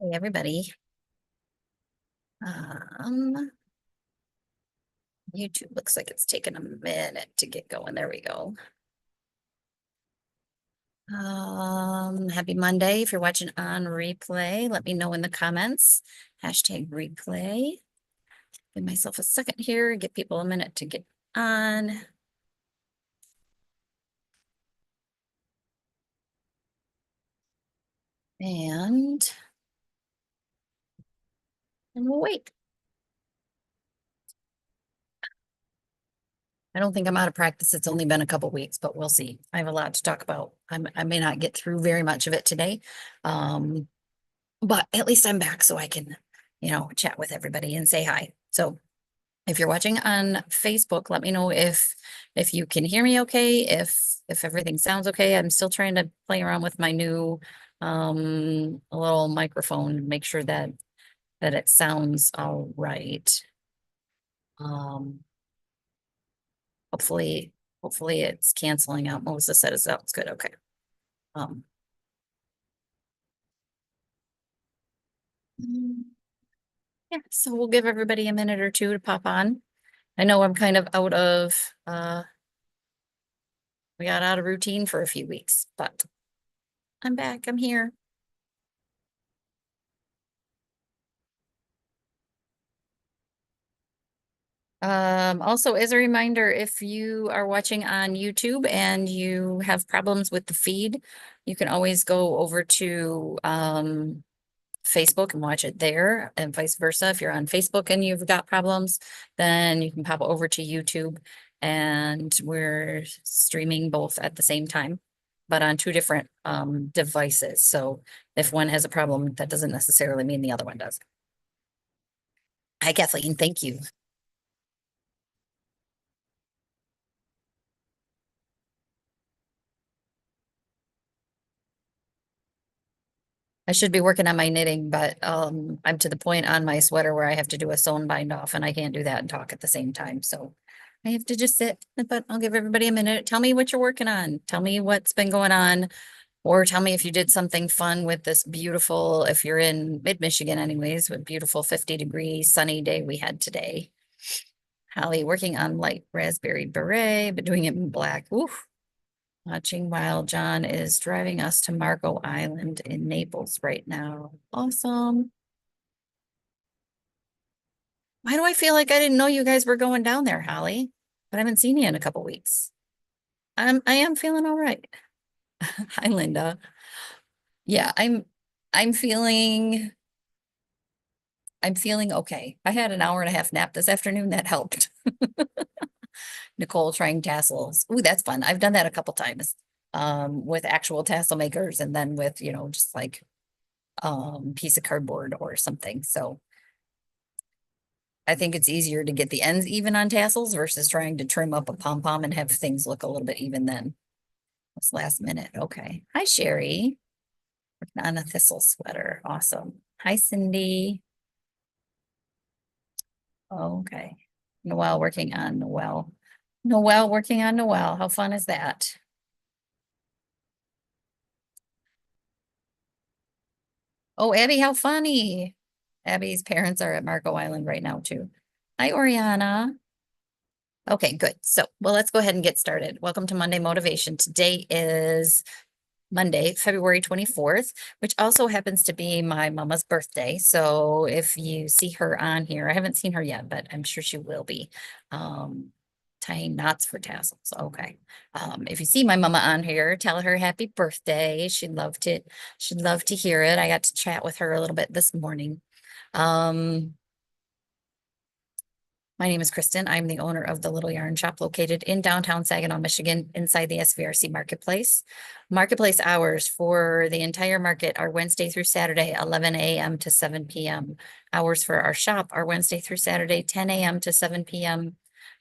Hey, everybody. Um, YouTube looks like it's taking a minute to get going. There we go. Happy Monday. If you're watching on replay, let me know in the comments. Hashtag replay. Give myself a second here, give people a minute to get on. And we'll wait. I don't think I'm out of practice. It's only been a couple weeks, but we'll see. I have a lot to talk about. I may not get through very much of it today. Um, but at least I'm back so I can, chat with everybody and say hi. So if you're watching on Facebook, let me know if you can hear me okay, if everything sounds okay. I'm still trying to play around with my new little microphone, make sure that it sounds all right. Um hopefully hopefully it's canceling out. Melissa said it sounds good. Okay. Um mm, yeah, so we'll give everybody a minute or two to pop on. I know I'm kind of out of we got out of routine for a few weeks, but I'm back. I'm here. Also, as a reminder, if you are watching on YouTube and you have problems with the feed, you can always go over to Facebook and watch it there, and vice versa. If you're on Facebook and you've got problems, then you can pop over to YouTube, and we're streaming both at the same time, but on two different devices. So if one has a problem, that doesn't necessarily mean the other one does. Hi, Kathleen. Thank you. I should be working on my knitting, but I'm to the point on my sweater where I have to do a sewn bind off, and I can't do that and talk at the same time. So I have to just sit, but I'll give everybody a minute. Tell me what you're working on. Tell me what's been going on, or tell me if you did something fun with this beautiful, if you're in mid-Michigan anyways, with beautiful 50-degree sunny day we had today. Holly working on light raspberry beret, but doing it in black. Oof. Watching while John is driving us to Marco Island in Naples right now. Awesome. Why do I feel like I didn't know you guys were going down there, Holly? But I haven't seen you in a couple weeks. I am feeling all right. Hi, Linda. Yeah, I'm feeling okay. I had an hour and a half nap this afternoon. That helped. Nicole trying tassels. Ooh, that's fun. I've done that a couple times with actual tassel makers, and then with, just like piece of cardboard or something. So I think it's easier to get the ends even on tassels versus trying to trim up a pom-pom and have things look a little bit even then. It's last minute. Okay. Hi, Sherry. Working on a thistle sweater. Awesome. Hi, Cindy. Okay. Noelle working on Noelle. Noelle working on Noelle. How fun is that? Oh, Abby, how funny. Abby's parents are at Marco Island right now, too. Hi, Oriana. Okay, good. So, well, let's go ahead and get started. Welcome to Monday Motivation. Today is Monday, February 24th, which also happens to be my mama's birthday. So if you see her on here, I haven't seen her yet, but I'm sure she will be. Tying knots for tassels. Okay. If you see my mama on here, tell her happy birthday. She'd love to hear it. I got to chat with her a little bit this morning. Um, my name is Kristen. I'm the owner of the Little Yarn Shop located in downtown Saginaw, Michigan, inside the SVRC Marketplace. Marketplace hours for the entire market are Wednesday through Saturday, 11 a.m. to 7 p.m. Hours for our shop are Wednesday through Saturday, 10 a.m. to 7 p.m.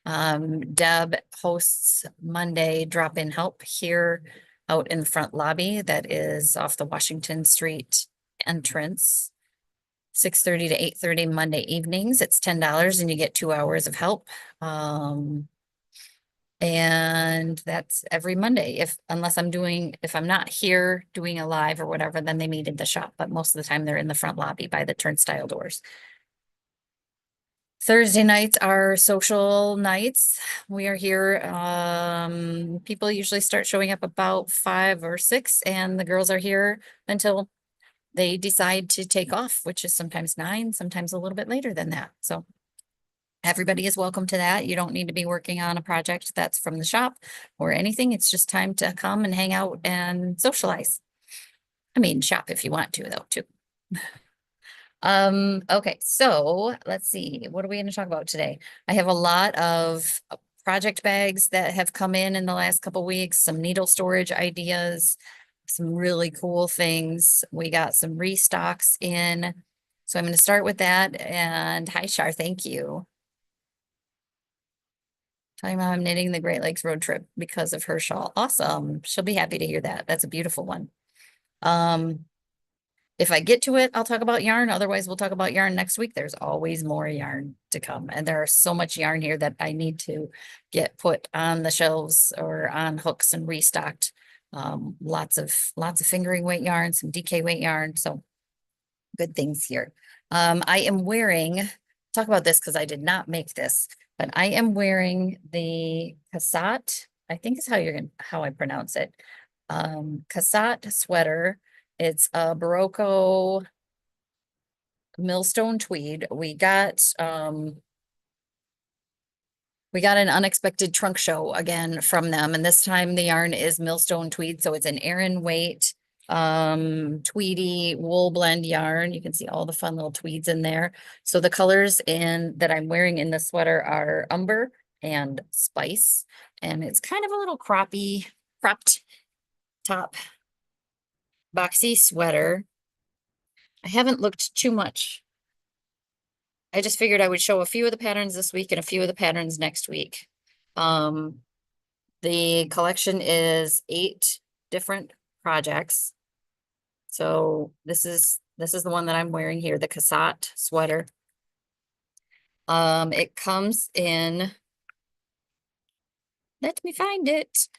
Deb hosts Monday drop-in help here out in the front lobby that is off the Washington Street entrance. 6:30 to 8:30 Monday evenings. It's $10 and you get 2 hours of help. And that's every Monday. Unless if I'm not here doing a live or whatever, then they meet in the shop. But most of the time they're in the front lobby by the turnstile doors. Thursday nights are social nights. We are here. People usually start showing up about 5 or 6, and the girls are here until they decide to take off, which is sometimes 9, sometimes a little bit later than that. So everybody is welcome to that. You don't need to be working on a project that's from the shop or anything. It's just time to come and hang out and socialize. I mean, shop if you want to, though, too. Okay, so let's see. What are we going to talk about today? I have a lot of project bags that have come in the last couple weeks, some needle storage ideas, some really cool things. We got some restocks in. So I'm going to start with that. And hi, Shar, thank you. Telling mom I'm knitting the Great Lakes road trip because of her shawl. Awesome. She'll be happy to hear that. That's a beautiful one. Um, if I get to it, I'll talk about yarn. Otherwise, we'll talk about yarn next week. There's always more yarn to come. And there are so much yarn here that I need to get put on the shelves or on hooks and restocked. Lots of fingering weight yarn, some DK weight yarn. So good things here. I am wearing, talk about this because I did not make this, but I am wearing the Cassatt, I think is how I pronounce it. Cassatt sweater. It's a Barocco millstone tweed. We got an unexpected trunk show again from them, and this time the yarn is millstone tweed, so it's an Aran weight tweedy wool blend yarn. You can see all the fun little tweeds in there. So the colors that I'm wearing in the sweater are umber and spice, and it's kind of a little cropped top boxy sweater. I haven't looked too much. I just figured I would show a few of the patterns this week and a few of the patterns next week. The collection is 8 different projects. So this is the one that I'm wearing here, the Cassatt sweater. It comes in, let me find it.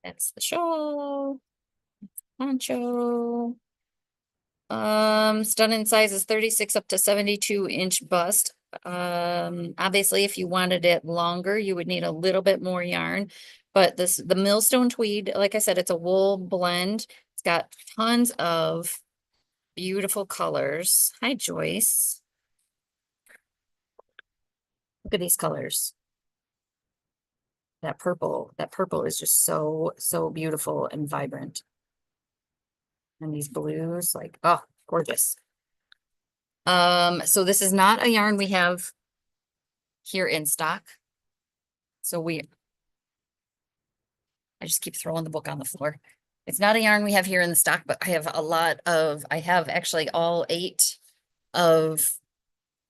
That's the shawl, poncho. Stunning size is 36 up to 72-inch bust. Obviously, if you wanted it longer, you would need a little bit more yarn. But the millstone tweed, like I said, it's a wool blend. It's got tons of beautiful colors. Hi, Joyce. Look at these colors. That purple is just so, so beautiful and vibrant. And these blues, like, oh, gorgeous. So this is not a yarn we have here in stock. So I just keep throwing the book on the floor. It's not a yarn we have here in the stock, but I have actually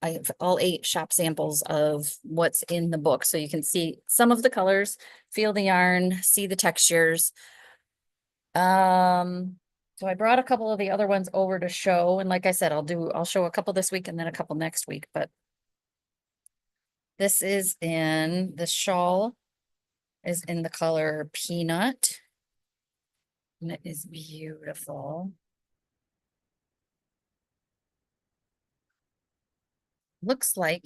I have all 8 shop samples of what's in the book. So you can see some of the colors, feel the yarn, see the textures. So I brought a couple of the other ones over to show. And like I said, I'll show a couple this week and then a couple next week, but this is the shawl is in the color peanut. And it is beautiful. Looks like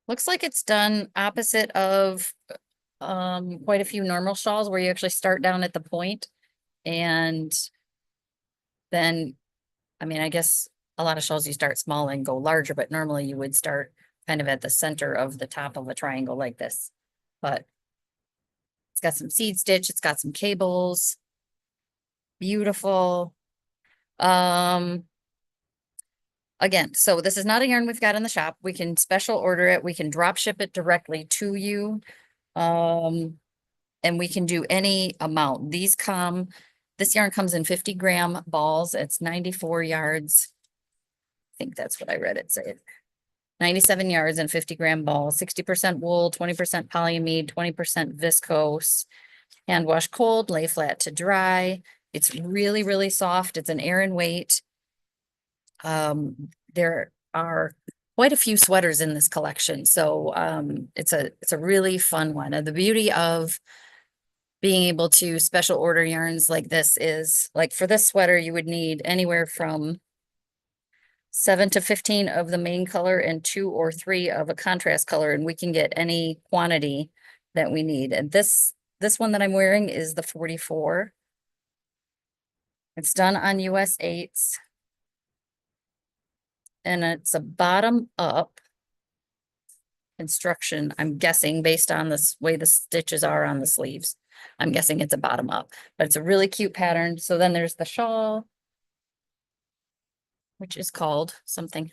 it's done opposite of quite a few normal shawls where you actually start down at the point and then, I mean, I guess a lot of shawls you start small and go larger, but normally you would start kind of at the center of the top of a triangle like this. But it's got some seed stitch, it's got some cables. Beautiful. Again, so this is not a yarn we've got in the shop. We can special order it. We can drop ship it directly to you. And we can do any amount. This yarn comes in 50-gram balls. It's 94 yards. I think that's what I read it say. 97 yards and 50-gram balls, 60% wool, 20% polyamide, 20% viscose, hand wash cold, lay flat to dry. It's really, really soft. It's an Aran weight. There are quite a few sweaters in this collection. So it's a really fun one. And the beauty of being able to special order yarns like this is like for this sweater, you would need anywhere from 7 to 15 of the main color and 2 or 3 of a contrast color, and we can get any quantity that we need. And this one that I'm wearing is the 44. It's done on US 8s. And it's a bottom up construction, I'm guessing, based on this way the stitches are on the sleeves. I'm guessing it's a bottom up, but it's a really cute pattern. So then there's the shawl, which is called something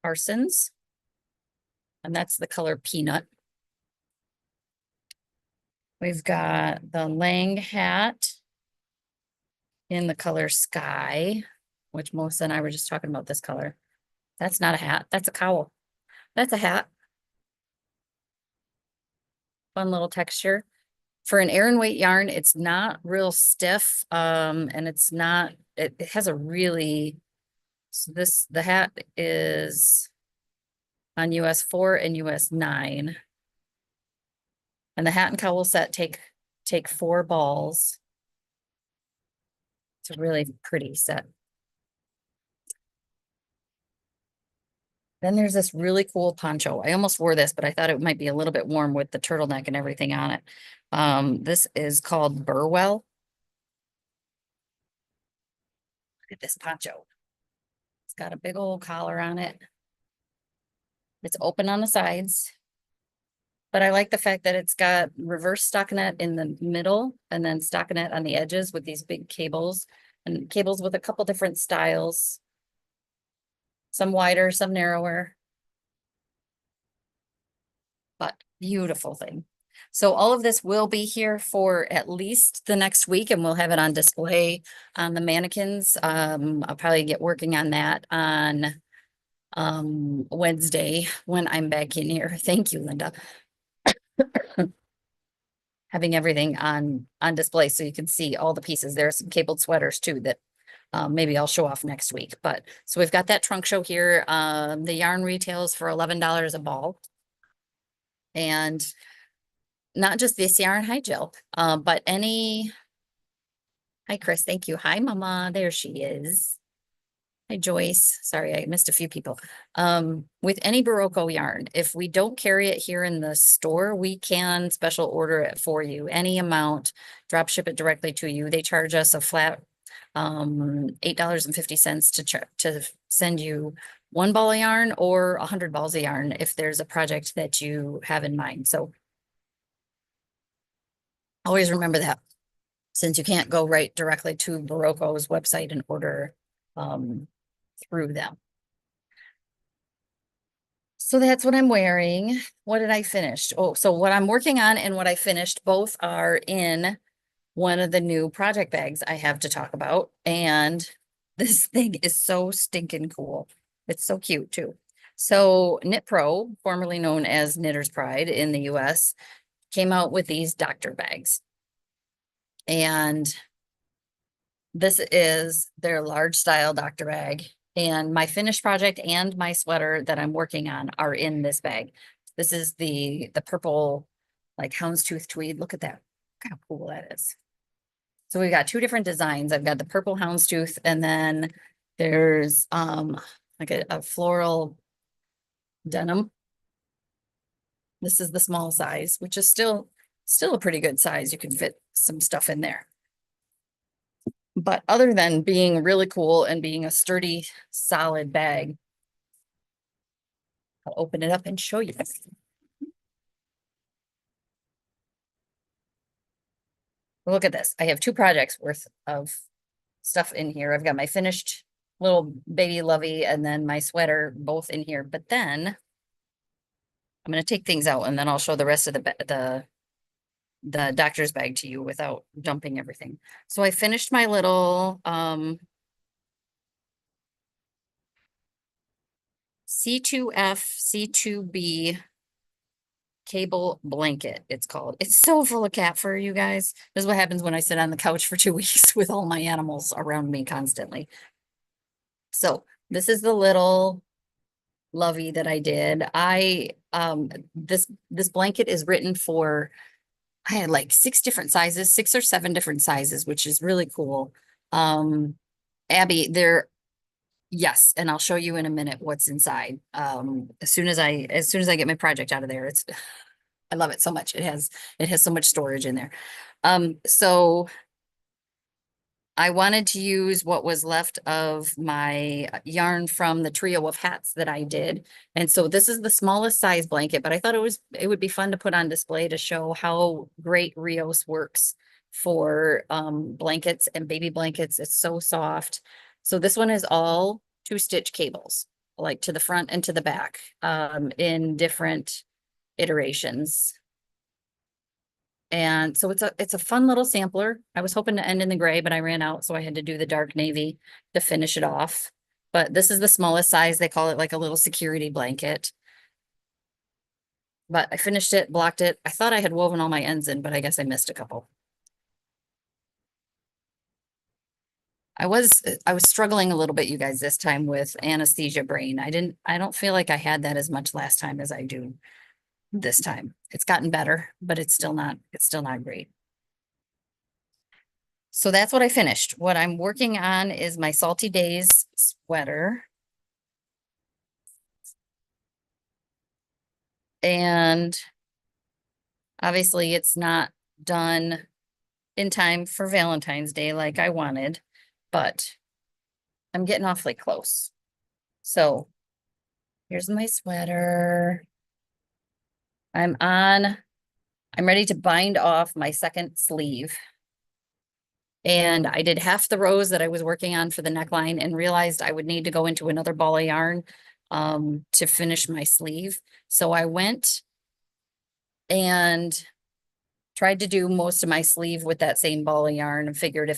Parsons, and that's the color peanut. We've got the Lang hat in the color sky, which Melissa and I were just talking about this color. That's not a hat, that's a cowl. That's a hat. Fun little texture. For an Aran weight yarn, it's not real stiff, and it's not, it has a really, so the hat is on US 4 and US 9. And the hat and cowl set take 4 balls. It's a really pretty set. Then there's this really cool poncho. I almost wore this, but I thought it might be a little bit warm with the turtleneck and everything on it. This is called Burwell. Look at this poncho. It's got a big old collar on it. It's open on the sides, but I like the fact that it's got reverse stockinette in the middle and then stockinette on the edges with these big cables, and cables with a couple different styles. Some wider, some narrower. But beautiful thing. So all of this will be here for at least the next week, and we'll have it on display on the mannequins. I'll probably get working on that on Wednesday when I'm back in here. Thank you, Linda. Having everything on display so you can see all the pieces. There are some cabled sweaters too that maybe I'll show off next week. But so we've got that trunk show here. The yarn retails for $11 a ball. And not just this yarn, hi Jill, but any, hi Chris, thank you. Hi Mama, there she is. Hi Joyce, sorry, I missed a few people. With any Barocco yarn, if we don't carry it here in the store, we can special order it for you. Any amount, drop ship it directly to you. They charge us a flat $8.50 to send you 1 ball of yarn or 100 balls of yarn if there's a project that you have in mind. So always remember that, since you can't go right directly to Barocco's website and order through them. So that's what I'm wearing. What did I finish? Oh, so what I'm working on and what I finished both are in one of the new project bags I have to talk about. And this thing is so stinking cool. It's so cute too. So Knit Pro, formerly known as Knitter's Pride in the US, came out with these doctor bags. And this is their large style doctor bag. And my finished project and my sweater that I'm working on are in this bag. This is the purple, like houndstooth tweed. Look at that. Look how cool that is. So we've got 2 different designs. I've got the purple houndstooth, and then there's like a floral denim. This is the small size, which is still a pretty good size. You can fit some stuff in there. But other than being really cool and being a sturdy, solid bag, I'll open it up and show you. Look at this. I have 2 projects worth of stuff in here. I've got my finished little baby lovey and then my sweater both in here. But then I'm going to take things out and then I'll show the rest of the doctor's bag to you without dumping everything. So I finished my little C2F, C2B cable blanket, it's called. It's so full of cat fur, you guys. This is what happens when I sit on the couch for 2 weeks with all my animals around me constantly. So this is the little lovey that I did. This blanket is written for, I had like 6 different sizes, 6 or 7 different sizes, which is really cool. Um, Abby, yes, and I'll show you in a minute what's inside. As soon as I get my project out of there, I love it so much. It has so much storage in there. So I wanted to use what was left of my yarn from the trio of hats that I did. And so this is the smallest size blanket, but I thought it would be fun to put on display to show how great Rios works for blankets and baby blankets. It's so soft. So this one is all 2-stitch cables, like to the front and to the back, in different iterations. And so it's a fun little sampler. I was hoping to end in the gray, but I ran out, so I had to do the dark navy to finish it off. But this is the smallest size. They call it like a little security blanket. But I finished it, blocked it. I thought I had woven all my ends in, but I guess I missed a couple. I was struggling a little bit, you guys, this time with anesthesia brain. I don't feel like I had that as much last time as I do this time. It's gotten better, but it's still not great. So that's what I finished. What I'm working on is my Salty Days sweater. And obviously it's not done in time for Valentine's Day like I wanted, but I'm getting awfully close. So here's my sweater. I'm ready to bind off my second sleeve. And I did half the rows that I was working on for the neckline and realized I would need to go into another ball of yarn to finish my sleeve. So I went and tried to do most of my sleeve with that same ball of yarn and figured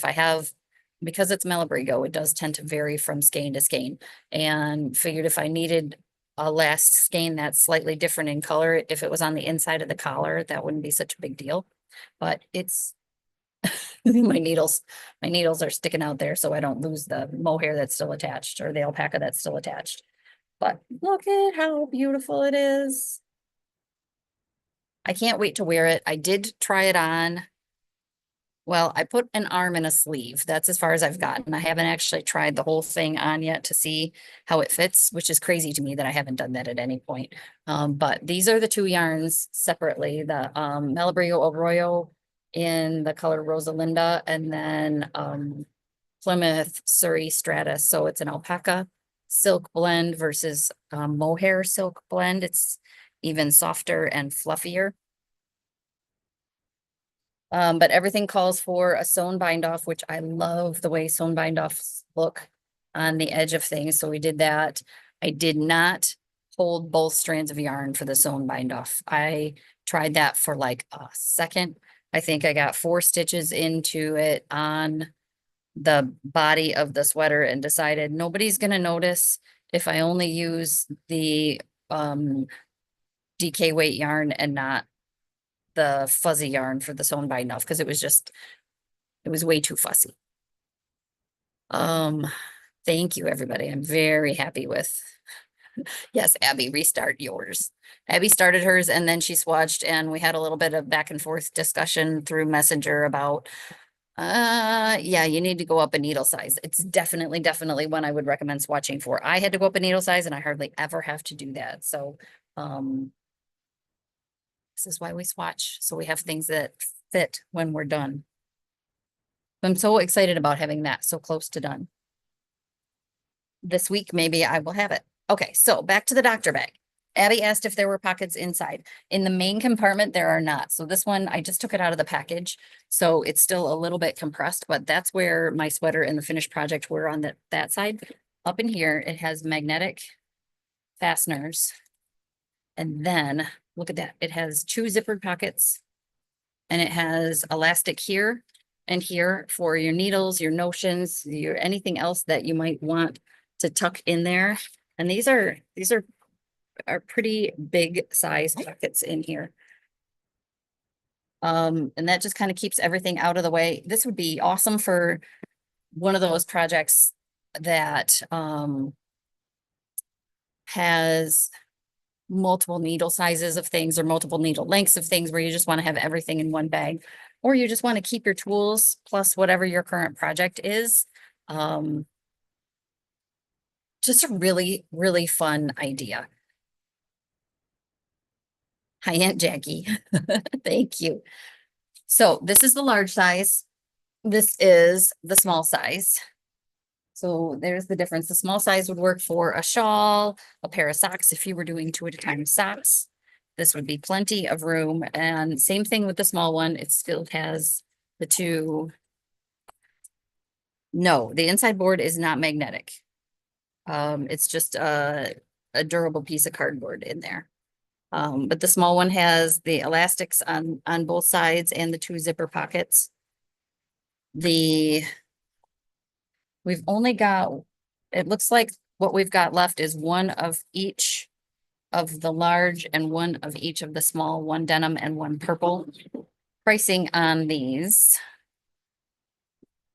because it's Malabrigo, it does tend to vary from skein to skein, and figured if I needed a last skein that's slightly different in color, if it was on the inside of the collar, that wouldn't be such a big deal. But it's my needles are sticking out there so I don't lose the mohair that's still attached or the alpaca that's still attached. But look at how beautiful it is. I can't wait to wear it. I did try it on. Well, I put an arm in a sleeve. That's as far as I've gotten. I haven't actually tried the whole thing on yet to see how it fits, which is crazy to me that I haven't done that at any point. But these are the two yarns separately, the Malabrigo Arroyo in the color Rosalinda, and then Plymouth Surrey Stratus. So it's an alpaca silk blend versus mohair silk blend. It's even softer and fluffier. But everything calls for a sewn bind off, which I love the way sewn bind offs look on the edge of things. So we did that. I did not hold both strands of yarn for the sewn bind off. I tried that for like a second. I think I got 4 stitches into it on the body of the sweater and decided nobody's going to notice if I only use the DK weight yarn and not the fuzzy yarn for the sewn bind off, because it was way too fussy. Thank you, everybody. I'm very happy with. Yes, Abby, restart yours. Abby started hers and then she swatched, and we had a little bit of back and forth discussion through Messenger about yeah, you need to go up a needle size. It's definitely one I would recommend swatching for. I had to go up a needle size and I hardly ever have to do that. So this is why we swatch. So we have things that fit when we're done. I'm so excited about having that so close to done. This week, maybe I will have it. Okay, so back to the doctor bag. Abby asked if there were pockets inside. In the main compartment, there are not. So this one, I just took it out of the package. So it's still a little bit compressed, but that's where my sweater and the finished project were on that side. Up in here, it has magnetic fasteners. And then look at that. It has 2 zippered pockets, and it has elastic here and here for your needles, your notions, your anything else that you might want to tuck in there. And these are pretty big size pockets in here. And that just kind of keeps everything out of the way. This would be awesome for one of those projects that, has multiple needle sizes of things or multiple needle lengths of things where you just want to have everything in one bag. Or you just want to keep your tools plus whatever your current project is. Um, just a really, really fun idea. Hi, Aunt Jackie. Thank you. So this is the large size. This is the small size. So there's the difference. The small size would work for a shawl, a pair of socks, if you were doing 2 at a time socks. This would be plenty of room. And same thing with the small one. It still has the two. No, the inside board is not magnetic. It's just a durable piece of cardboard in there. But the small one has the elastics on both sides and the 2 zipper pockets. We've only got, it looks like what we've got left is one of each of the large and one of each of the small, one denim and one purple. Pricing on these,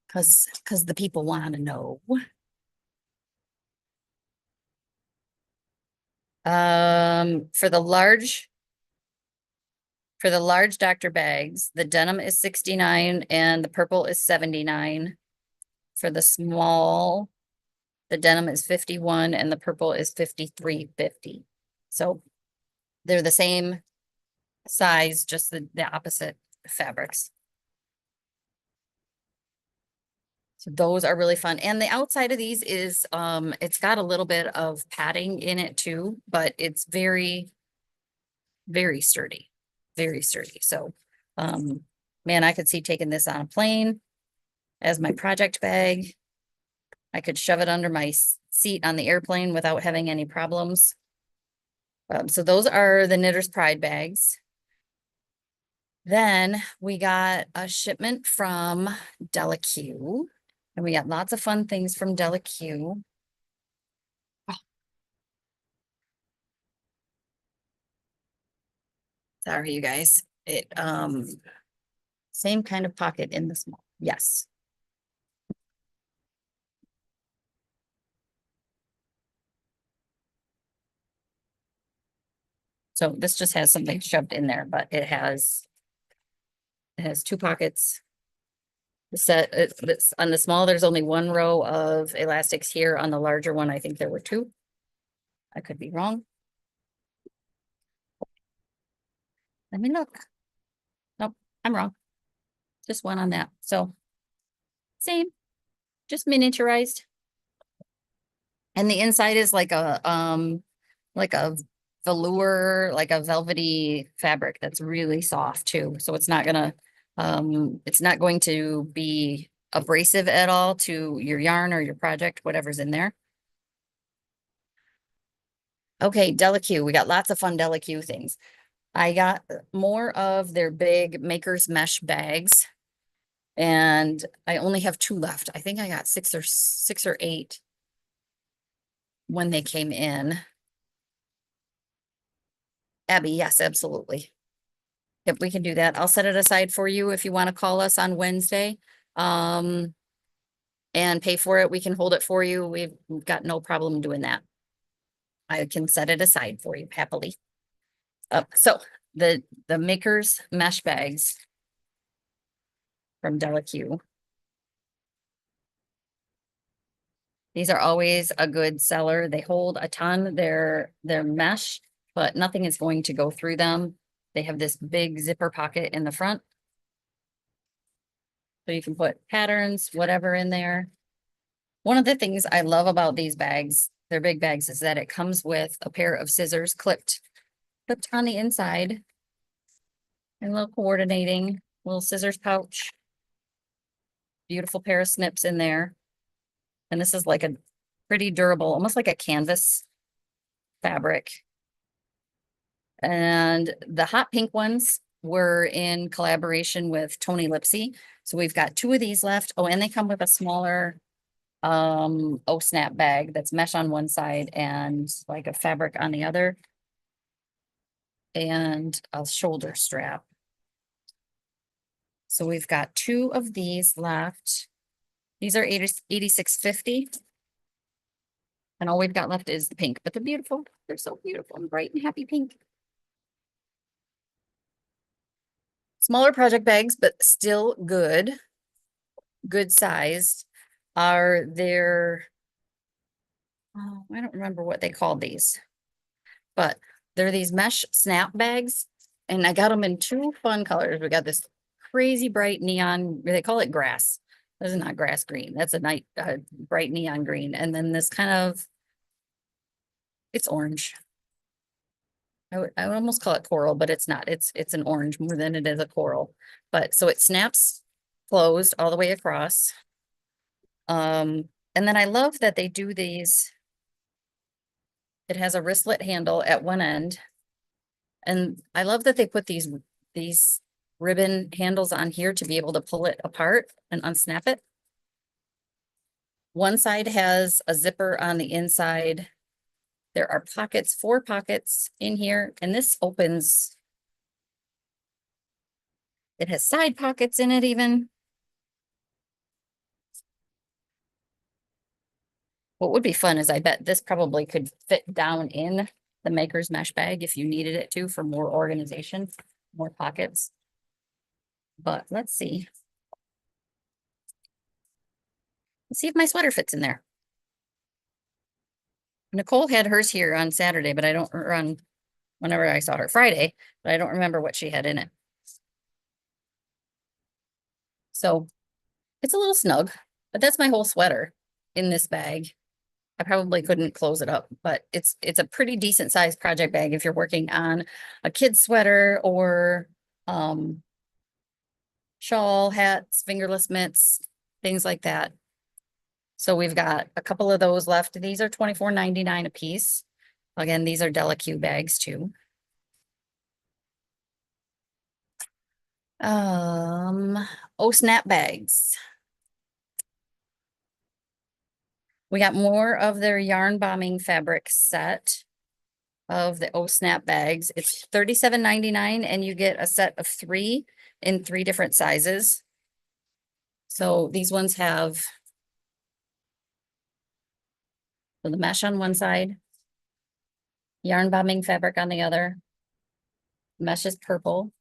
because the people want to know. For the large doctor bags, the denim is 69 and the purple is 79. For the small, the denim is 51 and the purple is 53.50. So they're the same size, just the opposite fabrics. So those are really fun. And the outside of these is, it's got a little bit of padding in it too, but it's very, very sturdy, very sturdy. So, man, I could see taking this on a plane as my project bag. I could shove it under my seat on the airplane without having any problems. So those are the Knitter's Pride bags. Then we got a shipment from Delaque, and we got lots of fun things from Delaque. Oh, sorry, you guys. Same kind of pocket in the small. Yes. So this just has something shoved in there, but it has 2 pockets. The set, it's on the small, there's only 1 row of elastics here. On the larger one, I think there were 2. I could be wrong. Let me look. Nope, I'm wrong. Just one on that. So same, just miniaturized. And the inside is like a velour, like a velvety fabric that's really soft too. So it's not going to be abrasive at all to your yarn or your project, whatever's in there. Okay, Delaque, we got lots of fun Delaque things. I got more of their big Maker's Mesh bags, and I only have 2 left. I think I got 6 or 8 when they came in. Abby, yes, absolutely. Yep, we can do that. I'll set it aside for you if you want to call us on Wednesday. And pay for it. We can hold it for you. We've got no problem doing that. I can set it aside for you happily. So the Maker's Mesh bags from Delaque. These are always a good seller. They hold a ton. They're mesh, but nothing is going to go through them. They have this big zipper pocket in the front. So you can put patterns, whatever in there. One of the things I love about these bags, they're big bags, is that it comes with a pair of scissors clipped on the inside. And a little coordinating, little scissors pouch. Beautiful pair of snips in there. And this is like a pretty durable, almost like a canvas fabric. And the hot pink ones were in collaboration with Tony Lipsy. So we've got 2 of these left. Oh, and they come with a smaller snap bag that's mesh on one side and like a fabric on the other. And a shoulder strap. So we've got two of these left. These are 86.50. And all we've got left is the pink, but they're beautiful. They're so beautiful and bright and happy pink. Smaller project bags, but still good sized are their, oh, I don't remember what they called these, but they're these mesh snap bags. And I got them in two fun colors. We got this crazy bright neon, they call it grass. This is not grass green. That's a night bright neon green. And then this kind of, it's orange. I would almost call it coral, but it's not. It's an orange more than it is a coral. But so it snaps closed all the way across. And then I love that they do these. It has a wristlet handle at one end. And I love that they put these ribbon handles on here to be able to pull it apart and unsnap it. One side has a zipper on the inside. There are pockets, 4 pockets in here, and this opens. It has side pockets in it even. What would be fun is I bet this probably could fit down in the maker's mesh bag if you needed it to for more organization, more pockets. But let's see. Let's see if my sweater fits in there. Nicole had hers here on Saturday, but I don't run whenever I saw her Friday, but I don't remember what she had in it. So it's a little snug, but that's my whole sweater in this bag. I probably couldn't close it up, but it's a pretty decent sized project bag if you're working on a kid's sweater or shawl, hats, fingerless mitts, things like that. So we've got a couple of those left. These are $24.99 a piece. Again, these are Della-Q bags too. Oh, snap bags. We got more of their yarn bombing fabric set of the Oh Snap bags. It's $37.99 and you get a set of 3 in 3 different sizes. So these ones have the mesh on one side, yarn bombing fabric on the other. Mesh is purple.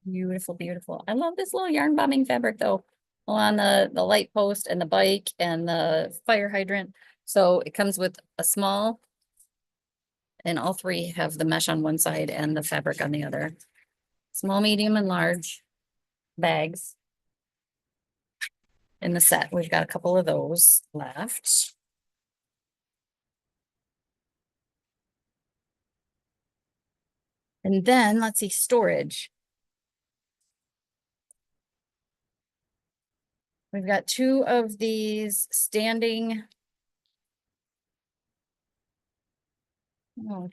Beautiful, beautiful. I love this little yarn bombing fabric though, on the light post and the bike and the fire hydrant. So it comes with a small, and all 3 have the mesh on one side and the fabric on the other. Small, medium, and large bags in the set. We've got a couple of those left. And then let's see, storage. We've got 2 of these standing. Oh,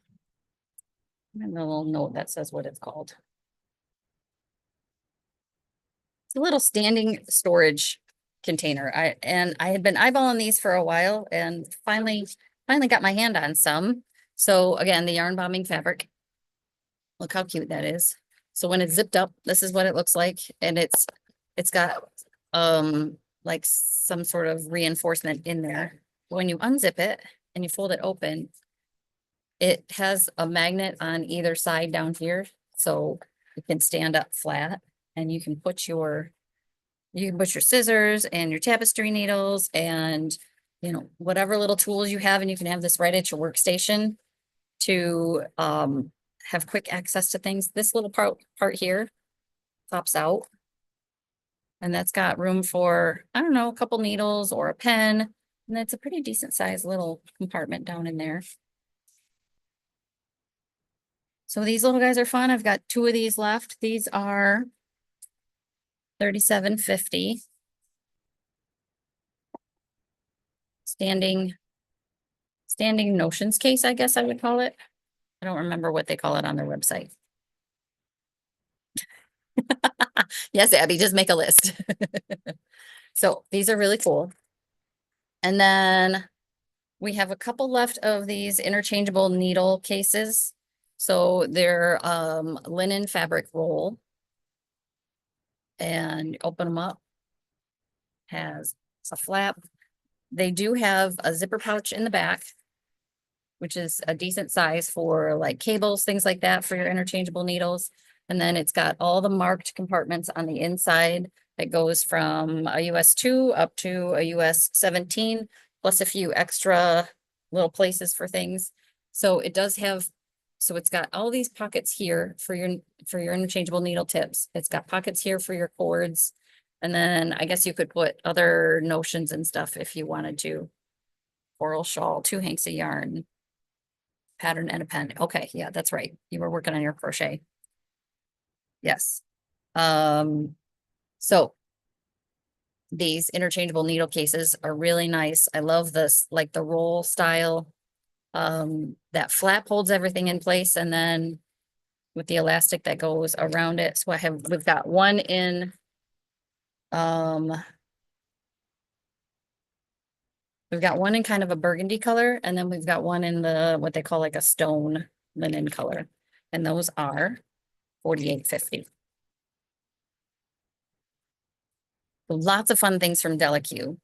a little note that says what it's called. It's a little standing storage container. I had been eyeballing these for a while and finally got my hand on some. So again, the yarn bombing fabric. Look how cute that is. So when it's zipped up, this is what it looks like. And it's got like some sort of reinforcement in there. When you unzip it and you fold it open, it has a magnet on either side down here. So it can stand up flat and you can put your scissors and your tapestry needles and whatever little tools you have, and you can have this right at your workstation to have quick access to things. This little part here pops out, and that's got room for, I don't know, a couple needles or a pen. And that's a pretty decent sized little compartment down in there. So these little guys are fun. I've got 2 of these left. These are $37.50. Standing notions case, I guess I would call it. I don't remember what they call it on their website. Yes, Abby, just make a list. So these are really cool. And then we have a couple left of these interchangeable needle cases. So they're linen fabric roll. and open them up. Has a flap. They do have a zipper pouch in the back, which is a decent size for like cables, things like that for your interchangeable needles. And then it's got all the marked compartments on the inside that goes from a US 2 up to a US 17, plus a few extra little places for things. So it does have, so it's got all these pockets here for your interchangeable needle tips. It's got pockets here for your cords. And then I guess you could put other notions and stuff if you wanted to. Coral shawl, 2 hanks of yarn, pattern and a pen. Okay, yeah, that's right. You were working on your crochet. Yes. So these interchangeable needle cases are really nice. I love this, like the roll style. That flap holds everything in place, and then with the elastic that goes around it. So we've got one in we've got one in kind of a burgundy color, and then we've got one in the what they call like a stone linen color. And those are $48.50. Lots of fun things from Delicue.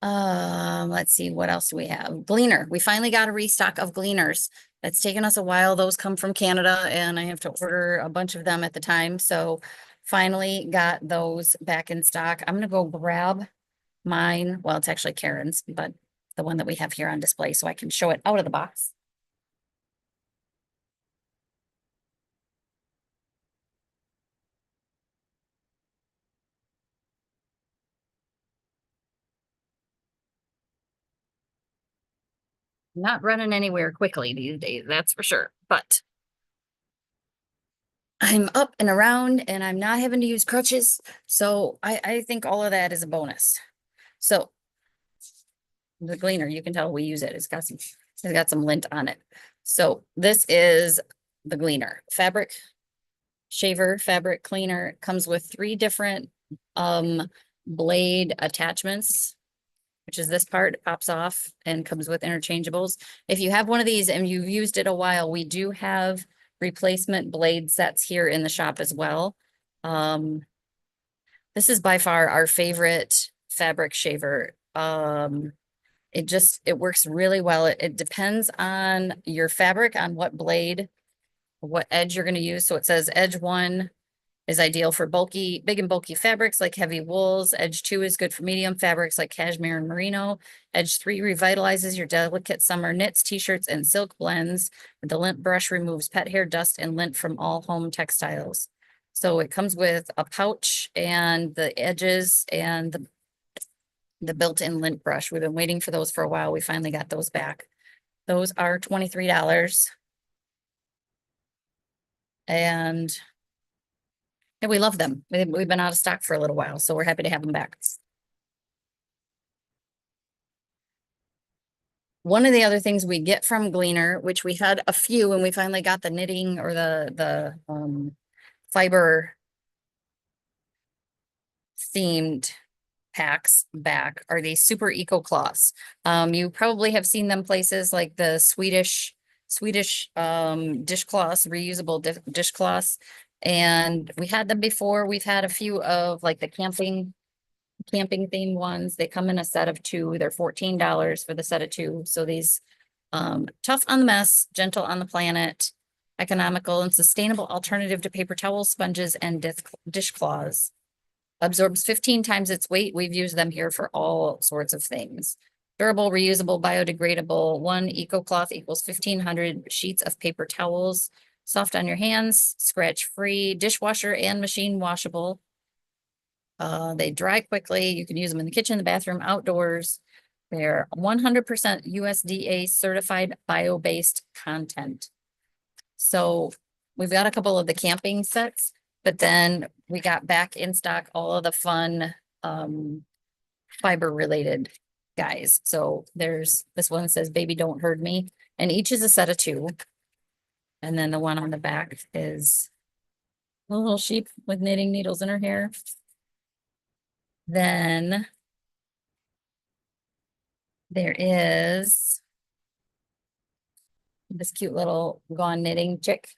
Let's see, what else do we have? Gleaner. We finally got a restock of Gleaners. It's taken us a while. Those come from Canada, and I have to order a bunch of them at the time. So finally got those back in stock. I'm gonna go grab mine. Well, it's actually Karen's, but the one that we have here on display, so I can show it out of the box. Not running anywhere quickly these days, that's for sure. But I'm up and around and I'm not having to use crutches. So I think all of that is a bonus. So the Gleaner, you can tell we use it. It's got some lint on it. So this is the Gleaner fabric shaver, fabric cleaner. It comes with 3 different blade attachments, which is this part. It pops off and comes with interchangeables. If you have one of these and you've used it a while, we do have replacement blade sets here in the shop as well. This is by far our favorite fabric shaver. It works really well. It depends on your fabric, on what blade, what edge you're going to use. So it says edge 1 is ideal for big and bulky fabrics like heavy wools. Edge 2 is good for medium fabrics like cashmere and merino. Edge 3 revitalizes your delicate summer knits, t-shirts, and silk blends. The lint brush removes pet hair, dust, and lint from all home textiles. So it comes with a pouch and the edges and the built-in lint brush. We've been waiting for those for a while. We finally got those back. Those are $23. And yeah, we love them. We've been out of stock for a little while, so we're happy to have them back. One of the other things we get from Gleaner, which we had a few and we finally got the knitting or the fiber themed packs back, are these super eco cloths. You probably have seen them places like the Swedish dishcloths, reusable dishcloths. And we had them before. We've had a few of like the camping themed ones. They come in a set of 2. They're $14 for the set of 2. So these tough on the mess, gentle on the planet, economical and sustainable alternative to paper towels, sponges, and dishcloths. Absorbs 15 times its weight. We've used them here for all sorts of things. Durable, reusable, biodegradable. 1 eco cloth equals 1,500 sheets of paper towels. Soft on your hands, scratch free, dishwasher and machine washable. They dry quickly. You can use them in the kitchen, the bathroom, outdoors. They're 100% USDA certified bio-based content. So we've got a couple of the camping sets, but then we got back in stock all of the fun fiber related guys. So there's this one that says baby don't hurt me, and each is a set of 2. And then the one on the back is a little sheep with knitting needles in her hair. Then there is this cute little gone knitting chick.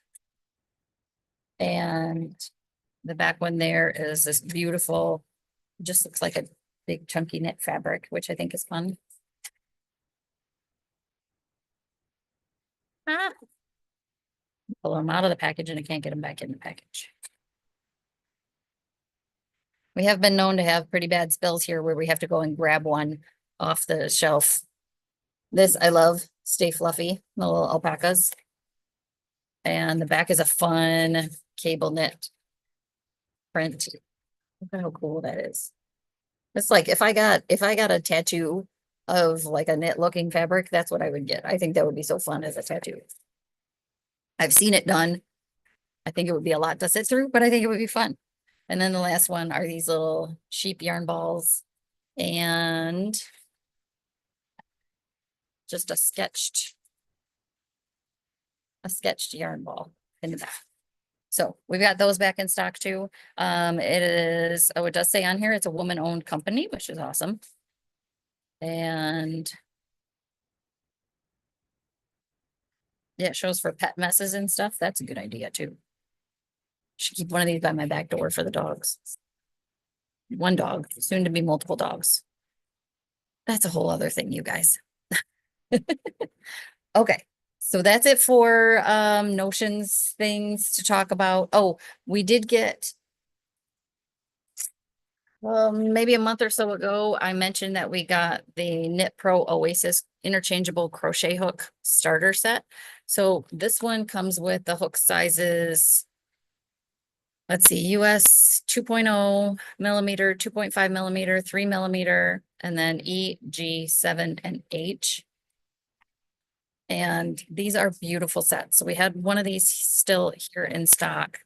And The back one there is this beautiful, just looks like a big chunky knit fabric, which I think is fun. Ah, pull them out of the package and I can't get them back in the package. We have been known to have pretty bad spills here where we have to go and grab one off the shelf. This I love, Stay Fluffy, the little alpacas. And the back is a fun cable knit print. Look at how cool that is. It's like if I got a tattoo of like a knit looking fabric, that's what I would get. I think that would be so fun as a tattoo. I've seen it done. I think it would be a lot to sit through, but I think it would be fun. And then the last one are these little sheep yarn balls and just a sketched yarn ball in the back. So we've got those back in stock too. It is, oh, it does say on here, it's a woman-owned company, which is awesome. And yeah, it shows for pet messes and stuff. That's a good idea too. Should keep one of these by my back door for the dogs. One dog, soon to be multiple dogs. That's a whole other thing, you guys. Okay, so that's it for notions, things to talk about. Oh, we did get maybe a month or so ago, I mentioned that we got the Knit Pro Oasis interchangeable crochet hook starter set. So this one comes with the hook sizes. Let's see, US 2.0 millimeter, 2.5 millimeter, 3 millimeter, and then E, G, 7, and H. And these are beautiful sets. So we had one of these still here in stock.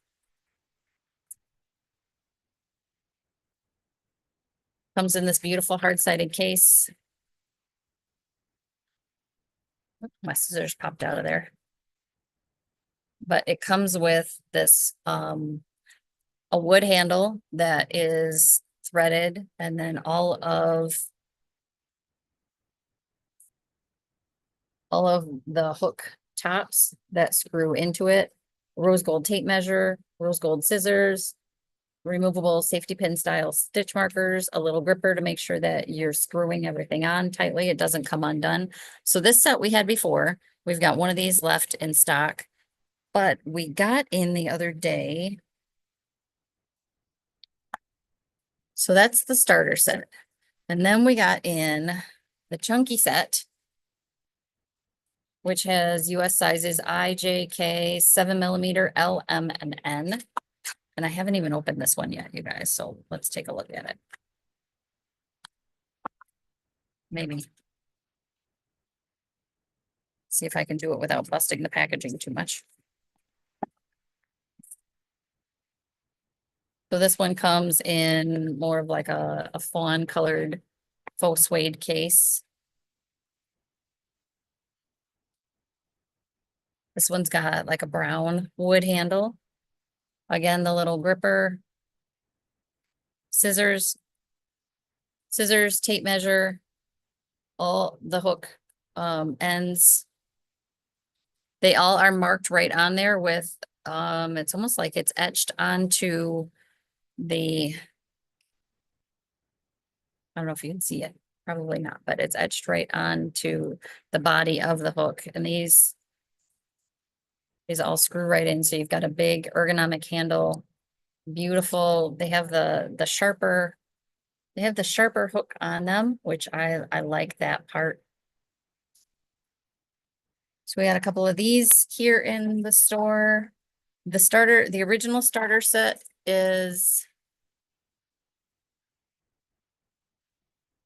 Comes in this beautiful hard-sided case. My scissors popped out of there. But it comes with this a wood handle that is threaded, and then all of the hook tops that screw into it, rose gold tape measure, rose gold scissors, removable safety pin style stitch markers, a little gripper to make sure that you're screwing everything on tightly. It doesn't come undone. So this set we had before, we've got one of these left in stock, but we got in the other day. So that's the starter set. And then we got in the chunky set, which has US sizes I, J, K, 7 millimeter, L, M, and N. And I haven't even opened this one yet, you guys. So let's take a look at it. Maybe. See if I can do it without busting the packaging too much. So this one comes in more of like a fawn colored faux suede case. This one's got like a brown wood handle. Again, the little gripper, scissors, tape measure, all the hook ends. They all are marked right on there with, it's almost like it's etched onto the, I don't know if you can see it, probably not, but it's etched right onto the body of the hook. And these all screw right in. So you've got a big ergonomic handle, beautiful. They have the sharper, hook on them, which I like that part. So we got a couple of these here in the store. The original starter set is,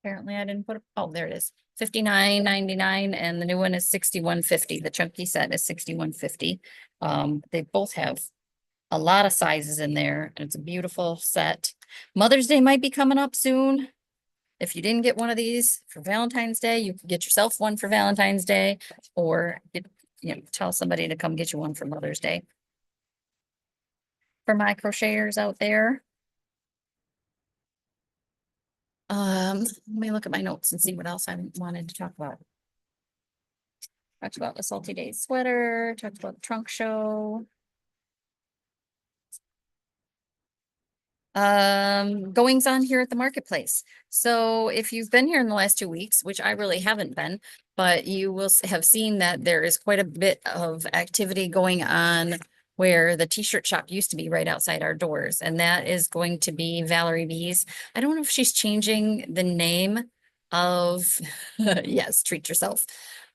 apparently I didn't put, oh, there it is. $59.99, and the new one is $61.50. The chunky set is $61.50. They both have a lot of sizes in there, and it's a beautiful set. Mother's Day might be coming up soon. If you didn't get one of these for Valentine's Day, you can get yourself one for Valentine's Day, or tell somebody to come get you one for Mother's Day. For my crocheters out there. Let me look at my notes and see what else I wanted to talk about. Talked about the Salty Days sweater, talked about the trunk show. Goings on here at the marketplace. So if you've been here in the last 2 weeks, which I really haven't been, but you will have seen that there is quite a bit of activity going on where the t-shirt shop used to be right outside our doors, and that is going to be Valerie B's. I don't know if she's changing the name of, yes, treat yourself.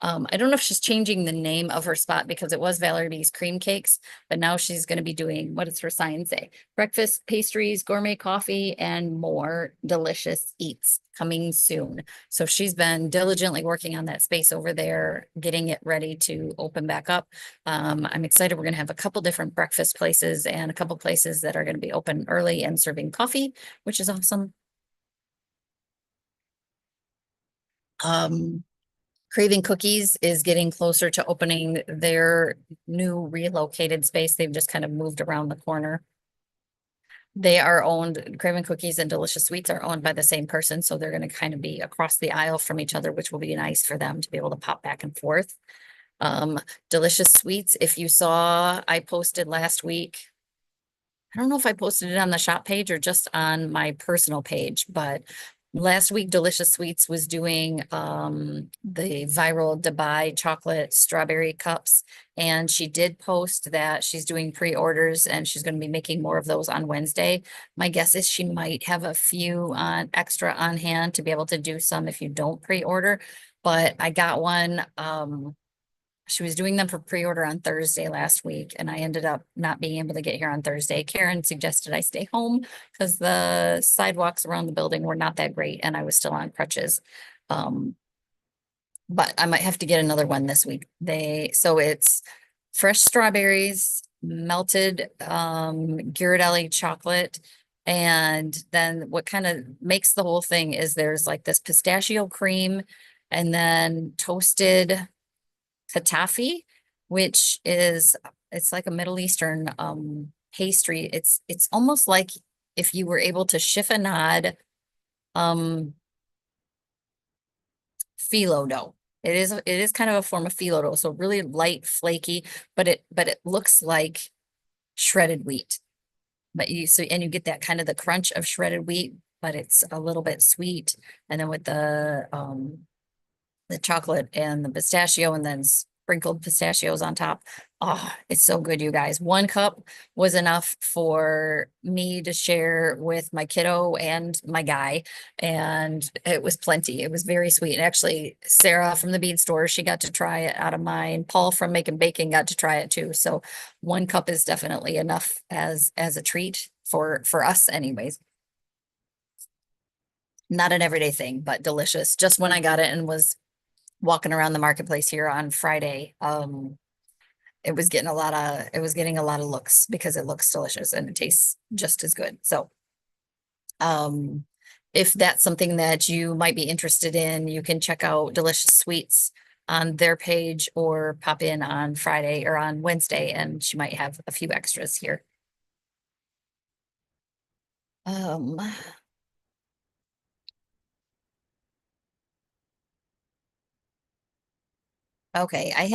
I don't know if she's changing the name of her spot because it was Valerie B's Cream Cakes, but now she's going to be doing, what does her sign say? Breakfast, pastries, gourmet coffee, and more delicious eats coming soon. So she's been diligently working on that space over there, getting it ready to open back up. I'm excited. We're going to have a couple different breakfast places and a couple places that are going to be open early and serving coffee, which is awesome. Um, Craving Cookies is getting closer to opening their new relocated space. They've just kind of moved around the corner. They are owned, Craven Cookies and Delicious Sweets are owned by the same person, so they're gonna kind of be across the aisle from each other, which will be nice for them to be able to pop back and forth. Delicious Sweets, if you saw, I posted last week. I don't know if I posted it on the shop page or just on my personal page, but last week Delicious Sweets was doing the viral Dubai chocolate strawberry cups, and she did post that she's doing pre-orders and she's going to be making more of those on Wednesday. My guess is she might have a few on extra on hand to be able to do some if you don't pre-order, but I got one. She was doing them for pre-order on Thursday last week, and I ended up not being able to get here on Thursday. Karen suggested I stay home because the sidewalks around the building were not that great and I was still on crutches. Um, but I might have to get another one this week. So it's fresh strawberries, melted Ghirardelli chocolate. And then what kind of makes the whole thing is there's like this pistachio cream and then toasted katafi, which is it's like a Middle Eastern pastry. It's almost like if you were able to chiffonade um phyllo dough. It is kind of a form of phyllo dough, so really light, flaky, but it looks like shredded wheat. But you get that kind of the crunch of shredded wheat, but it's a little bit sweet. And then with the chocolate and the pistachio and then sprinkled pistachios on top. Oh, it's so good, you guys. 1 cup was enough for me to share with my kiddo and my guy, and it was plenty. It was very sweet. And actually, Sarah from the bead store, she got to try it out of mine. Paul from Making Baking got to try it too. So 1 cup is definitely enough as a treat for us anyways. Not an everyday thing, but delicious. Just when I got it and was walking around the marketplace here on Friday, it was getting a lot of looks because it looks delicious and it tastes just as good. So, um, if that's something that you might be interested in, you can check out Delicious Sweets on their page or pop in on Friday or on Wednesday, and she might have a few extras here. Um, Okay, I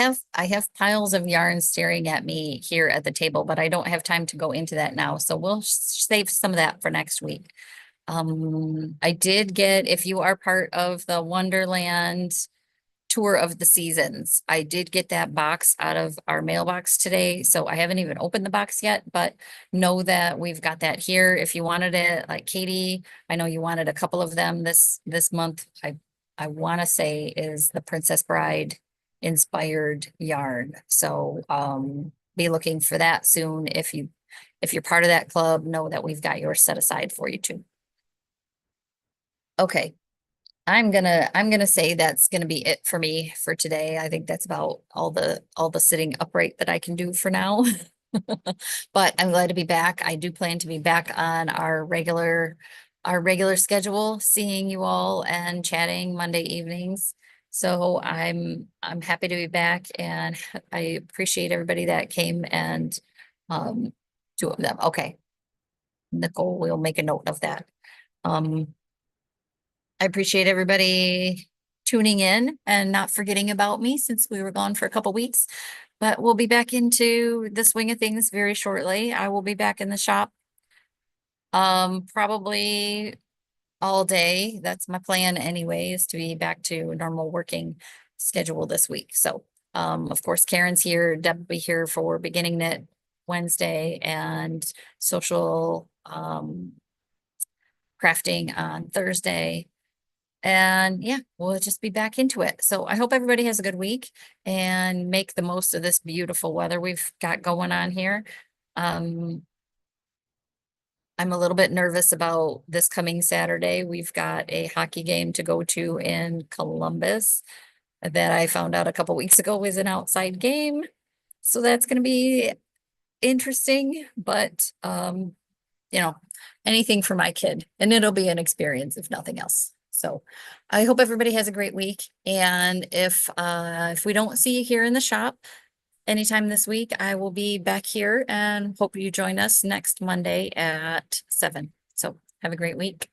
have piles of yarn staring at me here at the table, but I don't have time to go into that now. So we'll save some of that for next week. I did get, if you are part of the Wonderland Tour of the Seasons, I did get that box out of our mailbox today. So I haven't even opened the box yet, but know that we've got that here. If you wanted it, like Katie, I know you wanted a couple of them this month. I want to say is the Princess Bride inspired yarn. So be looking for that soon. If you're part of that club, know that we've got yours set aside for you too. Okay, I'm gonna say that's gonna be it for me for today. I think that's about all the sitting upright that I can do for now. But I'm glad to be back. I do plan to be back on our regular schedule, seeing you all and chatting Monday evenings. So I'm happy to be back, and I appreciate everybody that came and um 2 of them. Okay. Nicole will make a note of that. Um I appreciate everybody tuning in and not forgetting about me since we were gone for a couple weeks. But we'll be back into the swing of things very shortly. I will be back in the shop Probably all day. That's my plan anyways, to be back to a normal working schedule this week. So, of course, Karen's here, Deb will be here for beginning knit Wednesday and social, crafting on Thursday. And yeah, we'll just be back into it. So I hope everybody has a good week and make the most of this beautiful weather we've got going on here. Um, I'm a little bit nervous about this coming Saturday. We've got a hockey game to go to in Columbus that I found out a couple weeks ago was an outside game. So that's going to be interesting, but you know, anything for my kid, and it'll be an experience if nothing else. So I hope everybody has a great week. And if we don't see you here in the shop anytime this week, I will be back here and hope you join us next Monday at 7. So have a great week.